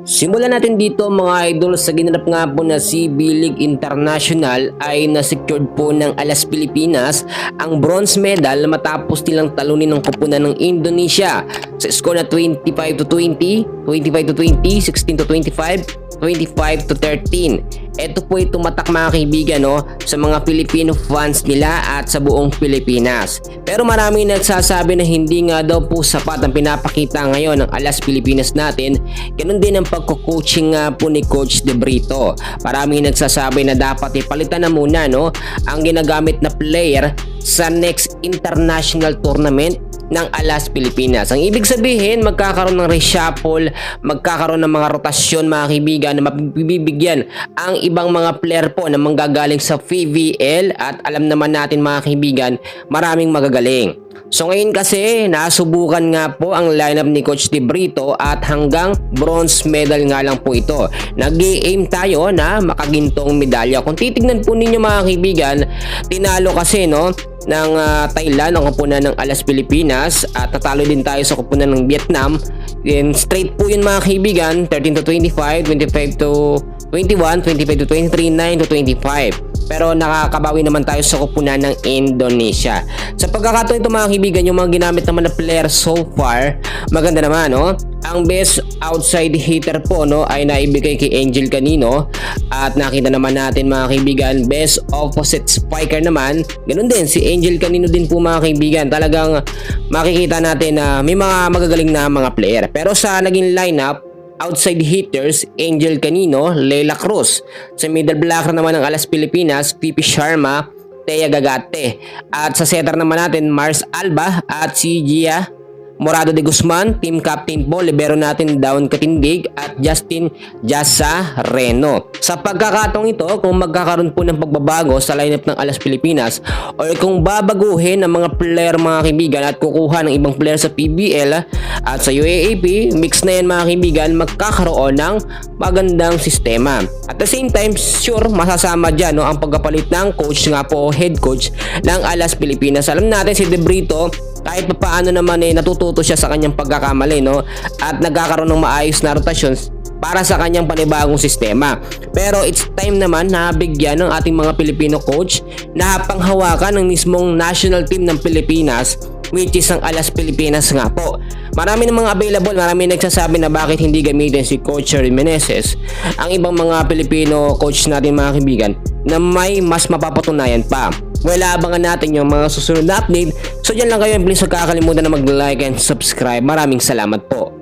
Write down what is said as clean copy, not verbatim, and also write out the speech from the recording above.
Simulan natin dito mga idol, sa ginanap nga po na CB League International ay na-secured po ng Alas Pilipinas ang bronze medal matapos nilang talunin ng koponan ng Indonesia sa score na 25-20, 25-20, 16-25, 25-13. Ito po ay tumatak mga kaibigan sa mga Filipino fans nila at sa buong Pilipinas. Pero marami nagsasabi na hindi nga daw po sapat ang pinapakita ngayon ng Alas Pilipinas natin. Ganun din ang pagko-coaching nga po ni Coach De Brito. Marami nagsasabi na dapat ipalitan na muna ang ginagamit na player sa next international tournament ng Alas Pilipinas. Ang ibig sabihin, magkakaroon ng reshuffle, magkakaroon ng mga rotasyon mga kaibigan na mabibigyan ang ibang mga player po na manggagaling sa PVL, at alam naman natin mga kaibigan, maraming magagaling. So ngayon kasi nasubukan nga po ang lineup ni Coach De Brito at hanggang bronze medal nga lang po ito. Nag-i-aim tayo na makagintong medalya. Kung titignan po ninyo mga kaibigan, tinalo kasi ng Thailand ang koponan ng Alas Pilipinas at tatalo din tayo sa koponan ng Vietnam. And straight po yun mga kaibigan, 13-25, 25-21, 25-23, 9-25. Pero nakakabawi naman tayo sa koponan ng Indonesia. Sa pagkakataon ito mga kaibigan, yung mga ginamit naman na player so far, maganda naman Ang best outside hitter po ay naibigay kay Angel Canino, at nakita naman natin mga kaibigan, best opposite spiker naman, ganun din si Angel Canino din po mga kaibigan. Talagang makikita natin na may mga magagaling na mga player. Pero sa naging lineup, outside hitters, Angel Canino, Leila Cruz. Sa middle blocker naman ng Alas Pilipinas, Pipi Sharma, Thea Gagate. At sa setter naman natin, Mars Alba at si Gia Morado de Guzman. Team captain po, libero natin Dawn Katindig at Justin Jasa Reno. Sa pagkakataong ito, kung magkakaroon po ng pagbabago sa lineup ng Alas Pilipinas or kung babaguhin ng mga player mga kaibigan at kukuha ng ibang player sa PBL at sa UAAP, mix na yan mga kaibigan, magkakaroon ng magandang sistema. At the same time, sure, masasama dyan ang pagkapalit ng coach nga po, head coach ng Alas Pilipinas. Alam natin si De Brito, kahit paano naman natututo siya sa kanyang pagkakamali at nagkakaroon ng maayos na rotations para sa kanyang panibagong sistema. Pero it's time naman na bigyan ng ating mga Pilipino coach na panghawakan ng mismong national team ng Pilipinas, which is ang Alas Pilipinas nga po. Marami ng mga available, marami nagsasabi na bakit hindi gamitin si Coach Jerry Meneses, ang ibang mga Pilipino coach natin mga kaibigan, na may mas mapapatunayan pa. Well, abangan natin yung mga susunod na update. So dyan lang kayo, please huwag kakalimutan na mag-like and subscribe. Maraming salamat po.